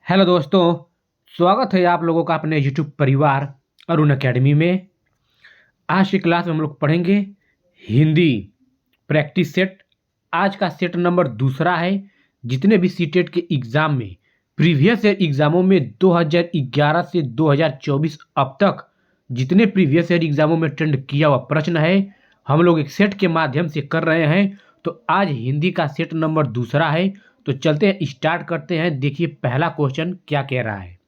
Hello दोस्तों, स्वागत है आप लोगों का अपने यूट्यूब परिवार अरुण अकेडमी में। आज की क्लास में हम लोग पढ़ेंगे हिंदी प्रैक्टिस सेट। आज का सेट नंबर दूसरा है। जितने भी सीटेट के एग्ज़ाम में प्रीवियस ईयर एग्ज़ामों में 2011 से 2024 अब तक जितने प्रीवियस ईयर एग्ज़ामों में ट्रेंड किया हुआ प्रश्न है, हम लोग एक सेट के माध्यम से कर रहे हैं। तो आज हिंदी का सेट नंबर दूसरा है। तो चलते हैं, स्टार्ट करते हैं। देखिए पहला क्वेश्चन क्या कह रहा है।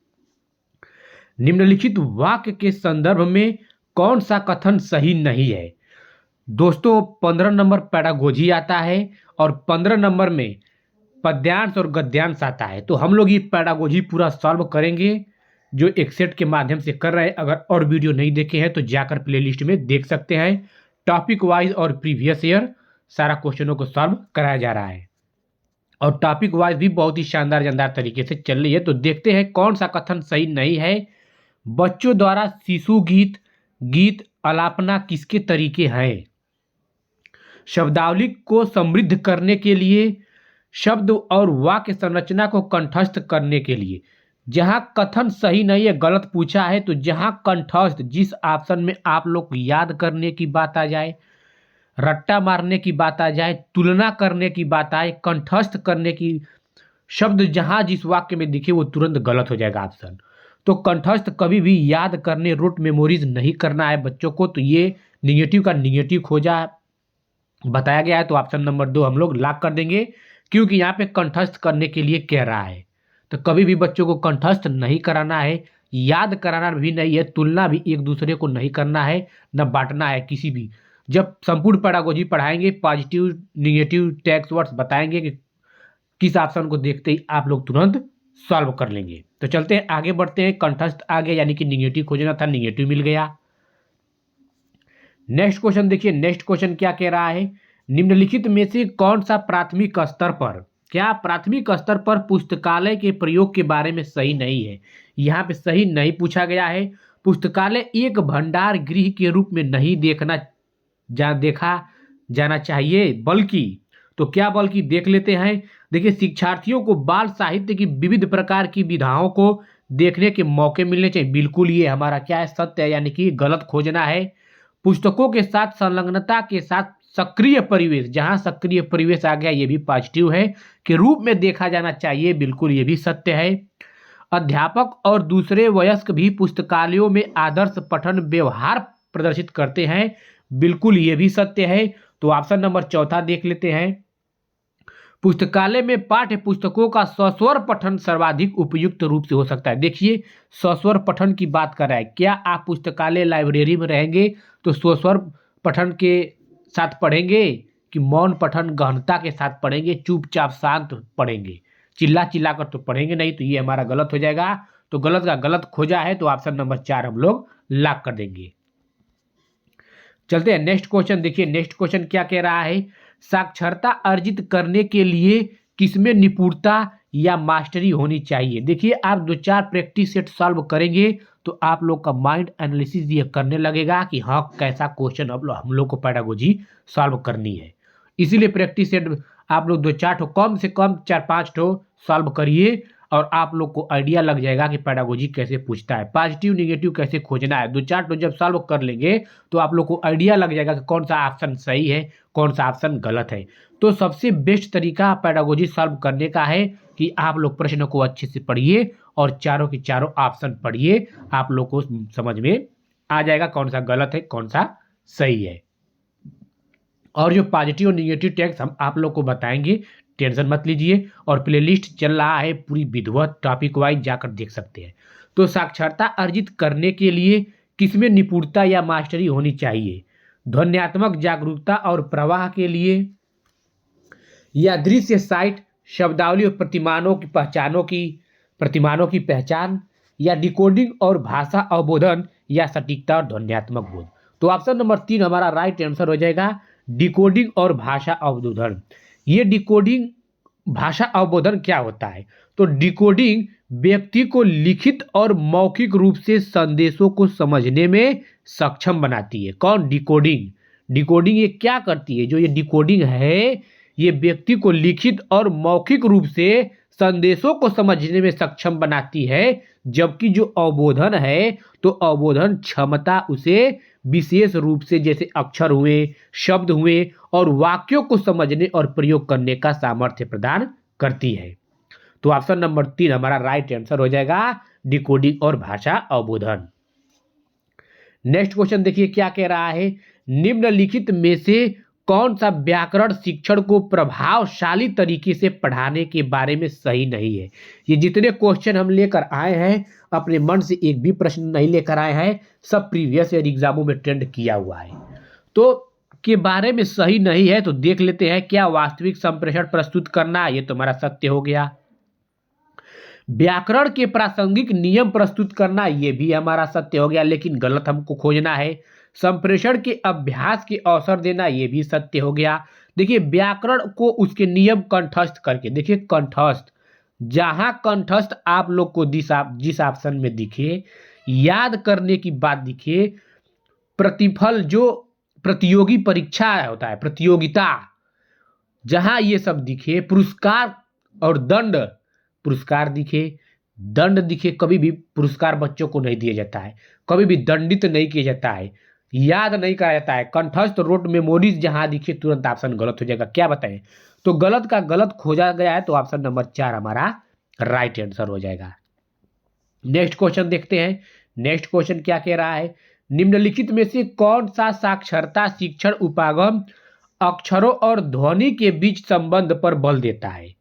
निम्नलिखित वाक्य के संदर्भ में कौन सा कथन सही नहीं है। दोस्तों 15 नंबर पैडागोजी आता है और 15 नंबर में पद्यांश और गद्यांश आता है। तो हम लोग ये पैडागोजी पूरा सॉल्व करेंगे जो एक सेट के माध्यम से कर रहे हैं। अगर और वीडियो नहीं देखे हैं तो जाकर प्लेलिस्ट में देख सकते हैं। टॉपिक वाइज और प्रीवियस ईयर सारा क्वेश्चनों को सॉल्व कराया जा रहा है और टॉपिक वाइज भी बहुत ही शानदार तरीके से चल रही है। तो देखते हैं कौन सा कथन सही नहीं है। बच्चों द्वारा शिशु गीत गीत अलापना किसके तरीके हैं। शब्दावली को समृद्ध करने के लिए, शब्द और वाक्य संरचना को कंठस्थ करने के लिए। जहां कथन सही नहीं है, गलत पूछा है, तो जहां कंठस्थ, जिस ऑप्शन में आप लोग याद करने की बात आ जाए, रट्टा मारने की बात आ जाए, तुलना करने की बात आए, कंठस्थ करने की शब्द जहां जिस वाक्य में दिखे वो तुरंत गलत हो जाएगा ऑप्शन। तो कंठस्थ कभी भी याद करने, रूट मेमोरीज नहीं करना है बच्चों को। तो ये निगेटिव का निगेटिव खोजा बताया गया है। तो ऑप्शन नंबर 2 हम लोग लॉक कर देंगे, क्योंकि यहाँ पे कंठस्थ करने के लिए कह रहा है। तो कभी भी बच्चों को कंठस्थ नहीं कराना है, याद कराना भी नहीं है, तुलना भी एक दूसरे को नहीं करना है, न बांटना है किसी भी। जब संपूर्ण पैडागोजी पढ़ाएंगे, पॉजिटिव निगेटिव टेक्स्ट वर्ड्स बताएंगे कि किस ऑप्शन को देखते ही आप लोग तुरंत सॉल्व कर लेंगे। तो चलते हैं, आगे बढ़ते हैं। कंठस्थ आ गया यानी कि निगेटिव खोजना था, निगेटिव मिल गया। नेक्स्ट क्वेश्चन देखिए, नेक्स्ट क्वेश्चन क्या कह रहा है। निम्नलिखित में से कौन सा प्राथमिक स्तर पर, क्या प्राथमिक स्तर पर पुस्तकालय के प्रयोग के बारे में सही नहीं है। यहाँ पे सही नहीं पूछा गया है। पुस्तकालय एक भंडार गृह के रूप में नहीं देखा जाना चाहिए, बल्कि, तो क्या बल्कि देख लेते हैं। देखिए, शिक्षार्थियों को बाल साहित्य की विविध प्रकार की विधाओं को देखने के मौके मिलने चाहिए। बिल्कुल ये हमारा क्या है, सत्य है, यानी कि गलत खोजना है। पुस्तकों के साथ संलग्नता के साथ सक्रिय परिवेश, जहां सक्रिय परिवेश आ गया ये भी पॉजिटिव है, के रूप में देखा जाना चाहिए। बिल्कुल ये भी सत्य है। अध्यापक और दूसरे वयस्क भी पुस्तकालयों में आदर्श पठन व्यवहार प्रदर्शित करते हैं। बिल्कुल ये भी सत्य है। तो ऑप्शन नंबर 4 देख लेते हैं। पुस्तकालय में पाठ्य पुस्तकों का सस्वर पठन सर्वाधिक उपयुक्त रूप से हो सकता है। देखिए, सस्वर पठन की बात कर रहा है। क्या आप पुस्तकालय लाइब्रेरी में रहेंगे तो सस्वर पठन के साथ पढ़ेंगे कि मौन पठन गहनता के साथ पढ़ेंगे, चुपचाप शांत पढ़ेंगे, चिल्ला चिल्ला कर तो पढ़ेंगे नहीं। तो ये हमारा गलत हो जाएगा। तो गलत का गलत खोजा है, तो ऑप्शन नंबर 4 हम लोग लॉक कर देंगे। चलते हैं नेक्स्ट क्वेश्चन। देखिए नेक्स्ट क्वेश्चन क्या कह रहा है। साक्षरता अर्जित करने के लिए किसमें निपुणता या मास्टरी होनी चाहिए। देखिए, आप 2-4 प्रैक्टिस सेट सॉल्व करेंगे तो आप लोग का माइंड एनालिसिस ये करने लगेगा कि हाँ, कैसा क्वेश्चन अब हम लोग को पैडागोजी सॉल्व करनी है। इसीलिए प्रैक्टिस सेट आप लोग 2-4 ठो, कम से कम 4-5 ठो सॉल्व करिए और आप लोग को आइडिया लग जाएगा कि पैडागोजी कैसे पूछता है, पॉजिटिव निगेटिव कैसे खोजना है। 2-4 ठो जब सॉल्व कर लेंगे तो आप लोग को आइडिया लग जाएगा कि कौन सा ऑप्शन सही है, कौन सा ऑप्शन गलत है। तो सबसे बेस्ट तरीका पैडागोजी सॉल्व करने का है कि आप लोग प्रश्न को अच्छे से पढ़िए और चारों के चारों ऑप्शन पढ़िए। आप लोग को समझ में आ जाएगा कौन सा गलत है, कौन सा सही है। और जो पॉजिटिव और निगेटिव टेक्स्ट हम आप लोग को बताएंगे, टेंशन मत लीजिए। और प्लेलिस्ट चल रहा है पूरी विधिवत, टॉपिक वाइज जाकर देख सकते हैं। तो साक्षरता अर्जित करने के लिए किसमें निपुणता या मास्टरी होनी चाहिए। ध्वन्यात्मक जागरूकता और प्रवाह के लिए, या दृश्य साइट, शब्दावली और प्रतिमानों की पहचान, या डिकोडिंग और भाषा अवबोधन, या सटीकता और ध्वन्यात्मक बोध। तो ऑप्शन नंबर 3 हमारा राइट आंसर हो जाएगा, डिकोडिंग और भाषा अवबोधन। ये डिकोडिंग भाषा अवबोधन क्या होता है। तो डिकोडिंग व्यक्ति को लिखित और मौखिक रूप से संदेशों को समझने में सक्षम बनाती है। कौन? डिकोडिंग। डिकोडिंग ये क्या करती है, जो ये डिकोडिंग है ये व्यक्ति को लिखित और मौखिक रूप से संदेशों को समझने में सक्षम बनाती है, जबकि जो अवबोधन है तो अवबोधन क्षमता उसे विशेष रूप से जैसे अक्षर हुए, शब्द हुए और वाक्यों को समझने और प्रयोग करने का सामर्थ्य प्रदान करती है। तो ऑप्शन नंबर 3 हमारा राइट आंसर हो जाएगा, डिकोडिंग और भाषा अवबोधन। नेक्स्ट क्वेश्चन देखिए क्या कह रहा है, निम्नलिखित में से कौन सा व्याकरण शिक्षण को प्रभावशाली तरीके से पढ़ाने के बारे में सही नहीं है। ये जितने क्वेश्चन हम लेकर आए हैं अपने मन से एक भी प्रश्न नहीं लेकर आए हैं, सब प्रीवियस ईयर एग्जामों में ट्रेंड किया हुआ है तो के बारे में सही नहीं है। तो देख लेते हैं, क्या वास्तविक संप्रेषण प्रस्तुत करना, ये तुम्हारा सत्य हो गया। व्याकरण के प्रासंगिक नियम प्रस्तुत करना, ये भी हमारा सत्य हो गया, लेकिन गलत हमको खोजना है। संप्रेषण के अभ्यास के अवसर देना, ये भी सत्य हो गया। देखिए व्याकरण को उसके नियम कंठस्थ करके, देखिए कंठस्थ, जहां कंठस्थ आप लोग को जिस ऑप्शन में दिखे, याद करने की बात दिखे, प्रतिफल जो प्रतियोगी परीक्षा होता है, प्रतियोगिता, जहां ये सब दिखे, पुरस्कार और दंड, पुरस्कार दिखे, दंड दिखे, कभी भी पुरस्कार बच्चों को नहीं दिया जाता है, कभी भी दंडित नहीं किया जाता है, याद नहीं कराया जाता है। कंठस्थ रोट मेमोरीज जहां दिखे तुरंत ऑप्शन गलत हो जाएगा। क्या बताएं, तो गलत का गलत खोजा गया है, तो ऑप्शन नंबर 4 हमारा राइट आंसर हो जाएगा। नेक्स्ट क्वेश्चन देखते हैं। नेक्स्ट क्वेश्चन क्या कह रहा है, निम्नलिखित में से कौन सा साक्षरता शिक्षण उपागम अक्षरों और ध्वनि के बीच संबंध पर बल देता है।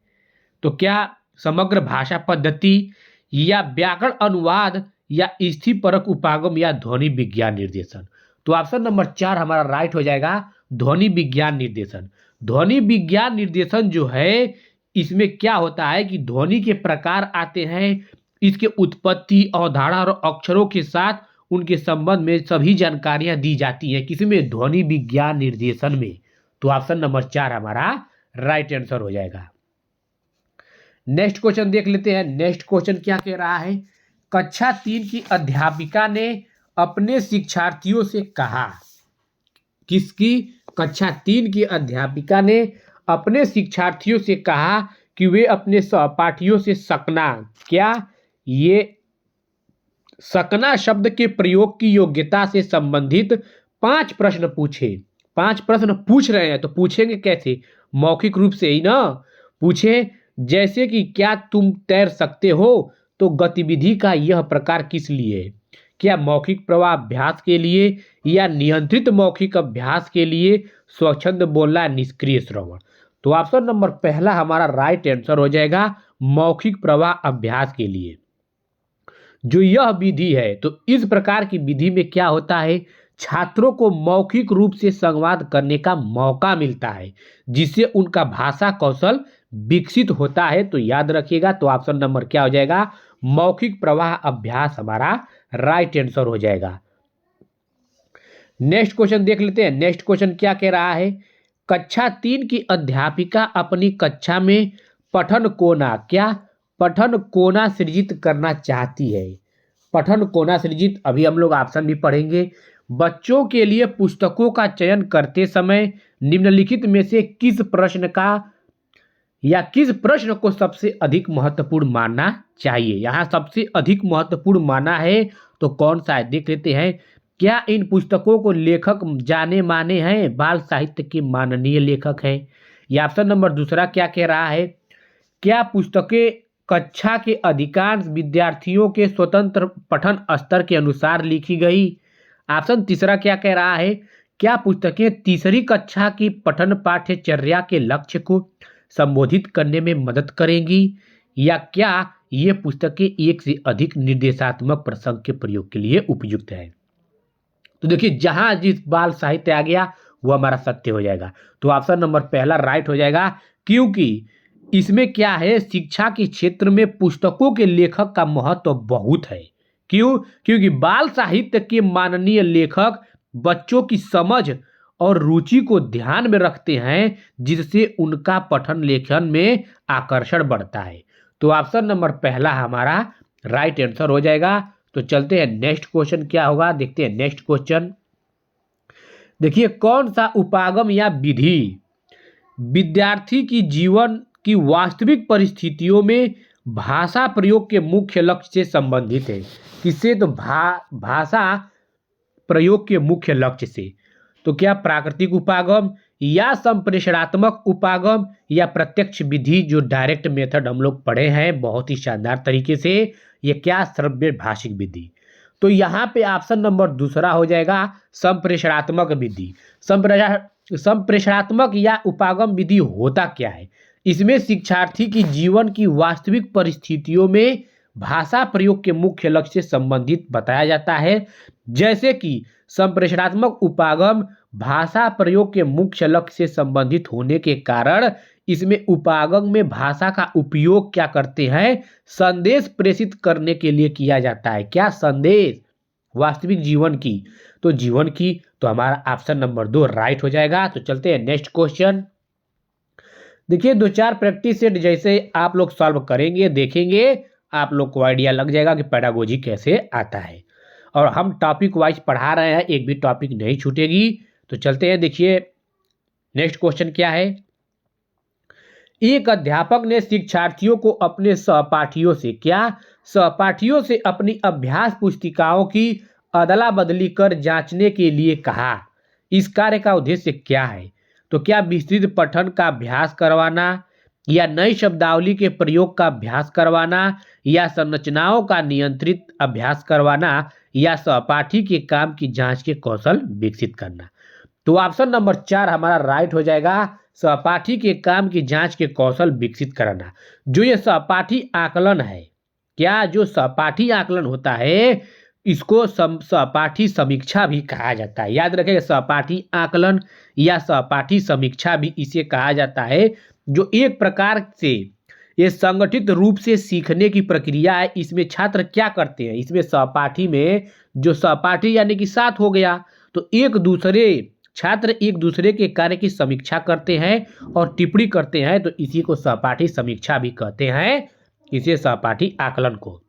तो क्या समग्र भाषा पद्धति या व्याकरण अनुवाद या स्थितिपरक उपागम या ध्वनि विज्ञान निर्देशन। तो ऑप्शन नंबर 4 हमारा राइट हो जाएगा, ध्वनि विज्ञान निर्देशन। ध्वनि विज्ञान निर्देशन जो है, इसमें क्या होता है कि ध्वनि के प्रकार आते हैं, इसके उत्पत्ति, अवधारणा और अक्षरों के साथ उनके संबंध में सभी जानकारियां दी जाती हैं, किसमें, ध्वनि विज्ञान निर्देशन में। तो ऑप्शन नंबर 4 हमारा राइट आंसर हो जाएगा। नेक्स्ट क्वेश्चन देख लेते हैं। नेक्स्ट क्वेश्चन क्या कह रहा है, कक्षा 3 की अध्यापिका ने अपने शिक्षार्थियों से कहा, किसकी, कक्षा 3 की अध्यापिका ने अपने शिक्षार्थियों से कहा कि वे अपने सहपाठियों से सकना, क्या, ये सकना शब्द के प्रयोग की योग्यता से संबंधित 5 प्रश्न पूछे। 5 प्रश्न पूछ रहे हैं तो पूछेंगे कैसे, मौखिक रूप से ही ना पूछे, जैसे कि क्या तुम तैर सकते हो, तो गतिविधि का यह प्रकार किस लिए है, क्या मौखिक प्रवाह अभ्यास के लिए या नियंत्रित मौखिक अभ्यास के लिए, स्वच्छंद बोलना, निष्क्रिय श्रवण। तो ऑप्शन नंबर पहला हमारा राइट आंसर हो जाएगा, मौखिक प्रवाह अभ्यास के लिए। जो यह विधि है, तो इस प्रकार की विधि में क्या होता है, छात्रों को मौखिक रूप से संवाद करने का मौका मिलता है, जिससे उनका भाषा कौशल विकसित होता है। तो याद रखिएगा, तो ऑप्शन नंबर क्या हो जाएगा, मौखिक प्रवाह अभ्यास हमारा राइट आंसर हो जाएगा। नेक्स्ट क्वेश्चन देख लेते हैं। नेक्स्ट क्वेश्चन क्या कह रहा है, कक्षा 3 की अध्यापिका अपनी कक्षा में पठन कोना, क्या पठन कोना सृजित करना चाहती है। पठन कोना सृजित, अभी हम लोग ऑप्शन भी पढ़ेंगे। बच्चों के लिए पुस्तकों का चयन करते समय निम्नलिखित में से किस प्रश्न का या किस प्रश्न को सबसे अधिक महत्वपूर्ण मानना चाहिए। यहाँ सबसे अधिक महत्वपूर्ण माना है तो कौन सा है, देख लेते हैं। क्या इन पुस्तकों को लेखक जाने माने हैं, बाल साहित्य के माननीय लेखक हैं। या ऑप्शन नंबर दूसरा क्या कह रहा है, क्या पुस्तकें कक्षा के अधिकांश विद्यार्थियों के स्वतंत्र पठन स्तर के अनुसार लिखी गई। ऑप्शन तीसरा क्या कह रहा है, क्या पुस्तकें तीसरी कक्षा की पठन पाठ्यचर्या के लक्ष्य को संबोधित करने में मदद करेंगी, या क्या ये पुस्तकें एक से अधिक निर्देशात्मक प्रसंग के प्रयोग के लिए उपयुक्त है। तो देखिए जहां जिस बाल साहित्य आ गया वो हमारा सत्य हो जाएगा। तो ऑप्शन नंबर पहला राइट हो जाएगा, क्योंकि इसमें क्या है, शिक्षा के क्षेत्र में पुस्तकों के लेखक का महत्व बहुत है। क्यों, क्योंकि बाल साहित्य के माननीय लेखक बच्चों की समझ और रुचि को ध्यान में रखते हैं, जिससे उनका पठन लेखन में आकर्षण बढ़ता है। तो ऑप्शन नंबर पहला हमारा राइट आंसर हो जाएगा। तो चलते हैं नेक्स्ट क्वेश्चन क्या होगा, देखते हैं नेक्स्ट क्वेश्चन। देखिए कौन सा उपागम या विधि विद्यार्थी की जीवन कि वास्तविक परिस्थितियों में भाषा प्रयोग के मुख्य लक्ष्य से संबंधित है। किससे? तो भाषा प्रयोग के मुख्य लक्ष्य से। तो क्या प्राकृतिक उपागम या संप्रेषणात्मक उपागम या प्रत्यक्ष विधि, जो डायरेक्ट मेथड हम लोग पढ़े हैं बहुत ही शानदार तरीके से, ये क्या? श्रव्य भाषिक विधि। तो यहाँ पे ऑप्शन नंबर दूसरा हो जाएगा संप्रेषणात्मक विधि। संप्रेषणात्मक या उपागम विधि होता क्या है? इसमें शिक्षार्थी की जीवन की वास्तविक परिस्थितियों में भाषा प्रयोग के मुख्य लक्ष्य से संबंधित बताया जाता है। जैसे कि संप्रेषणात्मक उपागम भाषा प्रयोग के मुख्य लक्ष्य से संबंधित होने के कारण इसमें उपागम में भाषा का उपयोग क्या करते हैं? संदेश प्रेषित करने के लिए किया जाता है। क्या? संदेश, वास्तविक जीवन की। तो जीवन की, तो हमारा ऑप्शन नंबर 2 राइट हो जाएगा। तो चलते हैं नेक्स्ट क्वेश्चन। देखिए 2-4 प्रैक्टिस सेट जैसे आप लोग सॉल्व करेंगे, देखेंगे, आप लोग को आइडिया लग जाएगा कि पेडागोजी कैसे आता है। और हम टॉपिक वाइज पढ़ा रहे हैं, एक भी टॉपिक नहीं छूटेगी। तो चलते हैं, देखिए नेक्स्ट क्वेश्चन क्या है। एक अध्यापक ने शिक्षार्थियों को अपने सहपाठियों से, क्या? सहपाठियों से अपनी अभ्यास पुस्तिकाओं की अदला बदली कर जांचने के लिए कहा। इस कार्य का उद्देश्य क्या है? तो क्या विस्तृत पठन का अभ्यास करवाना, या नई शब्दावली के प्रयोग का अभ्यास करवाना, या संरचनाओं का नियंत्रित अभ्यास करवाना, या सहपाठी के काम की जांच के कौशल विकसित करना। तो ऑप्शन नंबर 4 हमारा राइट हो जाएगा, सहपाठी के काम की जांच के कौशल विकसित करना। जो ये सहपाठी आकलन है, क्या? जो सहपाठी आकलन होता है इसको सहपाठी समीक्षा भी कहा जाता है। याद रखें, सहपाठी आकलन या सहपाठी समीक्षा भी इसे कहा जाता है, जो एक प्रकार से ये संगठित रूप से सीखने की प्रक्रिया है। इसमें छात्र क्या करते हैं? इसमें सहपाठी में जो सहपाठी यानी कि साथ हो गया, तो छात्र एक दूसरे के कार्य की समीक्षा करते हैं और टिप्पणी करते हैं, तो इसी को सहपाठी समीक्षा भी कहते हैं, इसे सहपाठी आकलन को।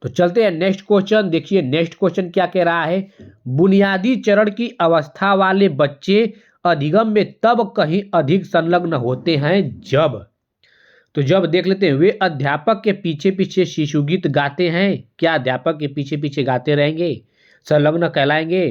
तो चलते हैं नेक्स्ट क्वेश्चन। देखिए नेक्स्ट क्वेश्चन क्या कह रहा है। बुनियादी चरण की अवस्था वाले बच्चे अधिगम में तब कहीं अधिक संलग्न होते हैं जब, तो जब देख लेते हैं, वे अध्यापक के पीछे पीछे शिशु गीत गाते हैं। क्या? अध्यापक के पीछे पीछे गाते रहेंगे, संलग्न कहलाएंगे।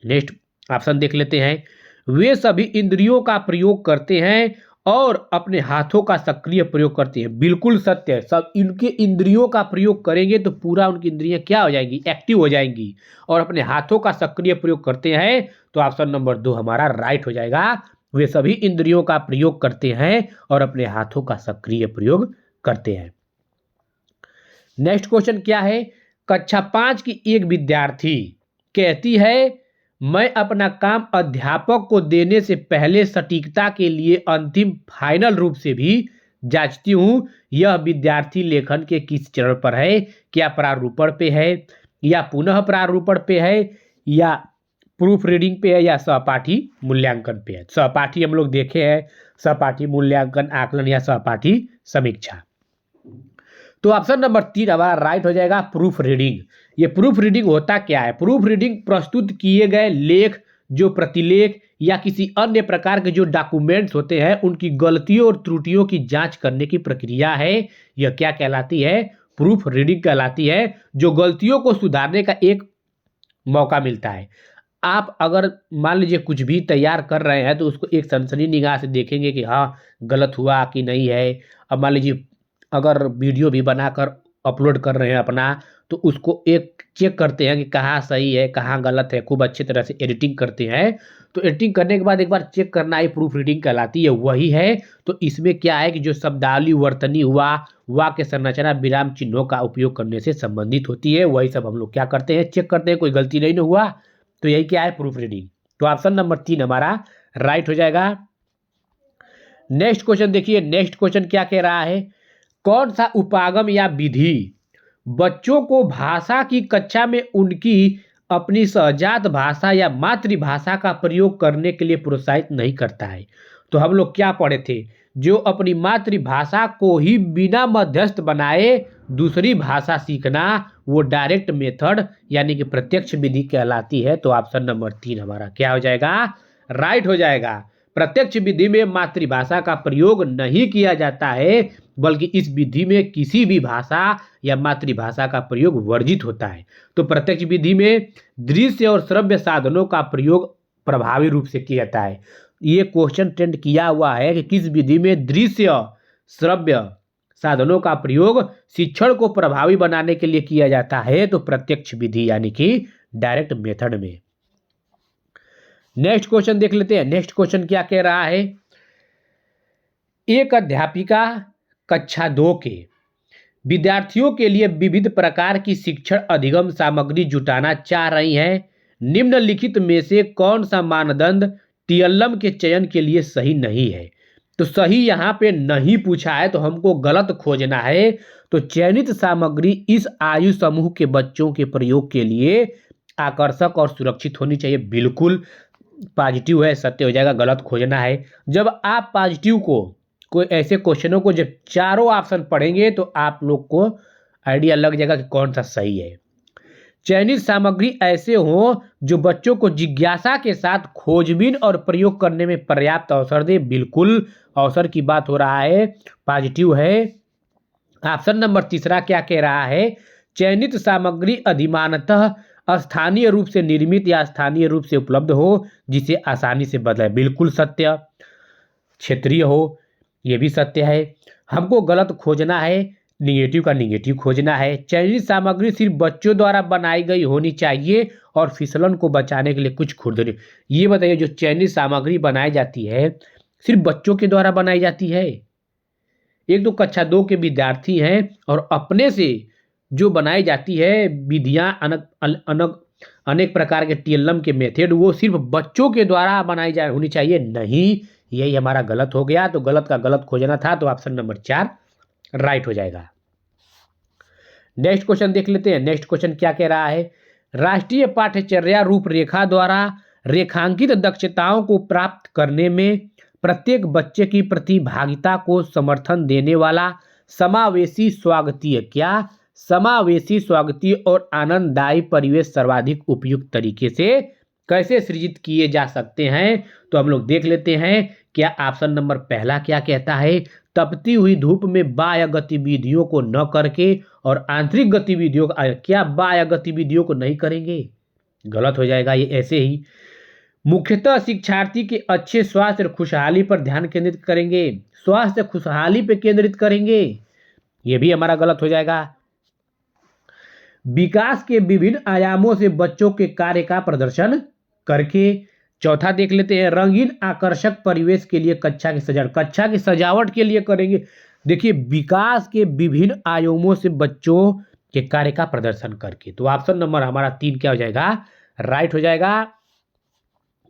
नेक्स्ट ऑप्शन देख लेते हैं, वे सभी इंद्रियों का प्रयोग करते हैं और अपने हाथों का सक्रिय प्रयोग करते हैं। बिल्कुल सत्य है, सब इनके इंद्रियों का प्रयोग करेंगे तो पूरा उनकी इंद्रियां क्या हो जाएंगी? एक्टिव हो जाएंगी, और अपने हाथों का सक्रिय प्रयोग करते हैं। तो ऑप्शन नंबर 2 हमारा राइट हो जाएगा, वे सभी इंद्रियों का प्रयोग करते हैं और अपने हाथों का सक्रिय प्रयोग करते हैं। नेक्स्ट क्वेश्चन क्या है। कक्षा 5 की एक विद्यार्थी कहती है, मैं अपना काम अध्यापक को देने से पहले सटीकता के लिए अंतिम फाइनल रूप से भी जांचती हूँ। यह विद्यार्थी लेखन के किस चरण पर है? क्या प्रारूपण पे है, या पुनः प्रारूपण पे है, या प्रूफ रीडिंग पे है, या सहपाठी मूल्यांकन पे है? सहपाठी हम लोग देखे हैं, सहपाठी मूल्यांकन, आकलन या सहपाठी समीक्षा। तो ऑप्शन नंबर 3 हमारा राइट हो जाएगा, प्रूफ रीडिंग। ये प्रूफ रीडिंग होता क्या है? प्रूफ रीडिंग प्रस्तुत किए गए लेख, जो प्रतिलेख या किसी अन्य प्रकार के जो डॉक्यूमेंट्स होते हैं, उनकी गलतियों और त्रुटियों की जांच करने की प्रक्रिया है। यह क्या कहलाती है? प्रूफ रीडिंग कहलाती है, जो गलतियों को सुधारने का एक मौका मिलता है। आप अगर मान लीजिए कुछ भी तैयार कर रहे हैं, तो उसको एक सनसनी निगाह से देखेंगे कि हाँ गलत हुआ कि नहीं है। अब मान लीजिए अगर वीडियो भी बनाकर अपलोड कर रहे हैं अपना, तो उसको एक चेक करते हैं कि कहाँ सही है कहाँ गलत है, खूब अच्छी तरह से एडिटिंग करते हैं। तो एडिटिंग करने के बाद एक बार चेक करना ही प्रूफ रीडिंग कहलाती है, वही है। तो इसमें क्या है कि जो शब्दावली, वर्तनी हुआ, वाक्य संरचना, विराम चिन्हों का उपयोग करने से संबंधित होती है, वही सब हम लोग क्या करते हैं? चेक करते हैं, कोई गलती नहीं न हुआ। तो यही क्या है? Proof reading. तो ऑप्शन नंबर 3 हमारा राइट हो जाएगा। नेक्स्ट क्वेश्चन देखिए, नेक्स्ट क्वेश्चन क्या कह रहा है। कौन सा उपागम या विधि बच्चों को भाषा की कक्षा में उनकी अपनी सहजात भाषा या मातृभाषा का प्रयोग करने के लिए प्रोत्साहित नहीं करता है? तो हम लोग क्या पढ़े थे, जो अपनी मातृभाषा को ही बिना मध्यस्थ बनाए दूसरी भाषा सीखना, वो डायरेक्ट मेथड यानी कि प्रत्यक्ष विधि कहलाती है। तो ऑप्शन नंबर 3 हमारा क्या हो जाएगा? राइट हो जाएगा। प्रत्यक्ष विधि में मातृभाषा का प्रयोग नहीं किया जाता है, बल्कि इस विधि में किसी भी भाषा या मातृभाषा का प्रयोग वर्जित होता है। तो प्रत्यक्ष विधि में दृश्य और श्रव्य साधनों का प्रयोग प्रभावी रूप से किया जाता है। ये क्वेश्चन ट्रेंड किया हुआ है कि किस विधि में दृश्य श्रव्य साधनों का प्रयोग शिक्षण को प्रभावी बनाने के लिए किया जाता है, तो प्रत्यक्ष विधि यानी कि डायरेक्ट मेथड में। नेक्स्ट क्वेश्चन देख लेते हैं। नेक्स्ट क्वेश्चन क्या कह रहा है, एक अध्यापिका कक्षा 2 के विद्यार्थियों के लिए विविध प्रकार की शिक्षण अधिगम सामग्री जुटाना चाह रही हैं। निम्नलिखित में से कौन सा मानदंड टीएलएम के चयन के लिए सही नहीं है? तो सही यहाँ पे नहीं पूछा है, तो हमको गलत खोजना है। तो चयनित सामग्री इस आयु समूह के बच्चों के प्रयोग के लिए आकर्षक और सुरक्षित होनी चाहिए। बिल्कुल पॉजिटिव है, सत्य हो जाएगा। गलत खोजना है। जब आप पॉजिटिव को कोई ऐसे क्वेश्चनों को जब चारों ऑप्शन पढ़ेंगे तो आप लोग को आइडिया लग जाएगा कि कौन सा सही है। चयनित सामग्री ऐसे हो जो बच्चों को जिज्ञासा के साथ खोजबीन और प्रयोग करने में पर्याप्त अवसर दे। बिल्कुल अवसर की बात हो रहा है, पॉजिटिव है। ऑप्शन नंबर तीसरा क्या कह रहा है, चयनित सामग्री अधिमानतः स्थानीय रूप से निर्मित या स्थानीय रूप से उपलब्ध हो जिसे आसानी से बदले। बिल्कुल सत्य। क्षेत्रीय हो, यह भी सत्य है। हमको गलत खोजना है, निगेटिव का निगेटिव खोजना है। चयनित सामग्री सिर्फ बच्चों द्वारा बनाई गई होनी चाहिए और फिसलन को बचाने के लिए कुछ खुरदरी। ये बताइए, जो चयनित सामग्री बनाई जाती है सिर्फ बच्चों के द्वारा बनाई जाती है? एक तो कक्षा 2 के विद्यार्थी हैं और अपने से जो बनाई जाती है विधियां अनेक प्रकार के टीएलएम के मेथड, वो सिर्फ बच्चों के द्वारा बनाई जा होनी चाहिए? नहीं, यही हमारा गलत हो गया। तो गलत का गलत खोजना था, तो ऑप्शन नंबर 4 राइट हो जाएगा। नेक्स्ट क्वेश्चन देख लेते हैं। नेक्स्ट क्वेश्चन क्या कह रहा है, राष्ट्रीय पाठ्यचर्या रूपरेखा द्वारा रेखांकित दक्षताओं को प्राप्त करने में प्रत्येक बच्चे की प्रतिभागिता को समर्थन देने वाला समावेशी स्वागतीय क्या समावेशी स्वागतीय और आनंददायी परिवेश सर्वाधिक उपयुक्त तरीके से कैसे सृजित किए जा सकते हैं? तो हम लोग देख लेते हैं। क्या ऑप्शन नंबर पहला क्या कहता है, तपती हुई धूप में बाह्य गतिविधियों को न करके और आंतरिक गतिविधियों का, क्या बाह्य गतिविधियों को नहीं करेंगे? गलत हो जाएगा ये ऐसे ही। मुख्यतः शिक्षार्थी के अच्छे स्वास्थ्य और खुशहाली पर ध्यान केंद्रित करेंगे, स्वास्थ्य खुशहाली पर केंद्रित करेंगे, ये भी हमारा गलत हो जाएगा। विकास के विभिन्न आयामों से बच्चों के कार्य का प्रदर्शन करके। चौथा देख लेते हैं, रंगीन आकर्षक परिवेश के लिए कक्षा की सजावट के लिए करेंगे। देखिए, विकास के विभिन्न आयामों से बच्चों के कार्य का प्रदर्शन करके। तो ऑप्शन नंबर हमारा 3 क्या हो जाएगा, राइट हो जाएगा।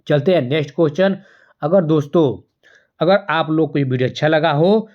चलते हैं नेक्स्ट क्वेश्चन। अगर आप लोग को ये वीडियो अच्छा लगा हो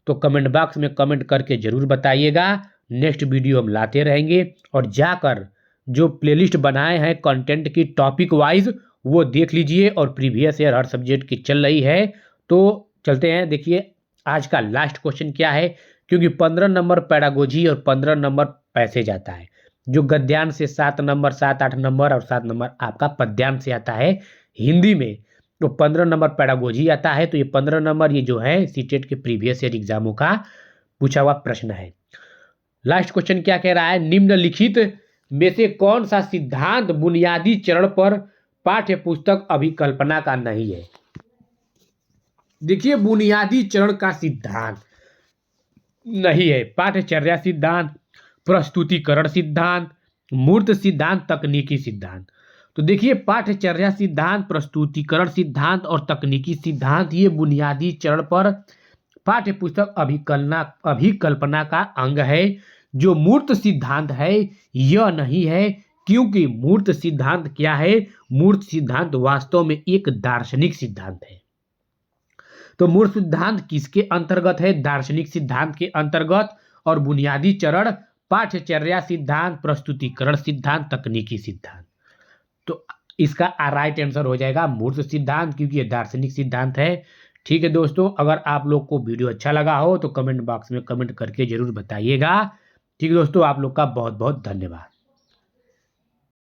तो कमेंट बॉक्स में कमेंट करके जरूर बताइएगा। नेक्स्ट वीडियो हम लाते रहेंगे, और जाकर जो प्लेलिस्ट बनाए हैं कंटेंट की टॉपिक वाइज वो देख लीजिए, और प्रीवियस ईयर हर सब्जेक्ट की चल रही है। तो चलते हैं, देखिए आज का लास्ट क्वेश्चन क्या है, क्योंकि 15 नंबर पैडागोजी और 15 नंबर पैसेज आता है। जो गद्यांश से 7 नंबर, 7-8 नंबर और 7 नंबर आपका पद्यांश से आता है हिंदी में, तो 15 नंबर पैडागोजी आता है। तो ये 15 नंबर ये जो है सीटेट के प्रीवियस ईयर एग्जामों का पूछा हुआ प्रश्न है। लास्ट क्वेश्चन क्या कह रहा है, निम्नलिखित में से कौन सा सिद्धांत बुनियादी चरण पर पाठ्य पुस्तक अभिकल्पना का नहीं है? देखिए, बुनियादी चरण का सिद्धांत नहीं है। पाठ्यचर्या सिद्धांत, प्रस्तुतिकरण सिद्धांत, मूर्त सिद्धांत, तकनीकी सिद्धांत। तो देखिए, पाठ्यचर्या सिद्धांत, प्रस्तुतिकरण सिद्धांत और तकनीकी सिद्धांत ये बुनियादी चरण पर पाठ्य पुस्तक अभिकल्पना का अंग है। जो मूर्त सिद्धांत है यह नहीं है, क्योंकि मूर्त सिद्धांत क्या है, मूर्त सिद्धांत वास्तव में एक दार्शनिक सिद्धांत है। तो मूर्त सिद्धांत किसके अंतर्गत है, दार्शनिक सिद्धांत के अंतर्गत। और बुनियादी चरण पाठ्यचर्या सिद्धांत, प्रस्तुतिकरण सिद्धांत, तकनीकी सिद्धांत। तो इसका राइट आंसर हो जाएगा मूर्त सिद्धांत, क्योंकि ये दार्शनिक सिद्धांत है। ठीक है दोस्तों, अगर आप लोग को वीडियो अच्छा लगा हो तो कमेंट बॉक्स में कमेंट करके जरूर बताइएगा। ठीक है दोस्तों, आप लोग का बहुत बहुत धन्यवाद।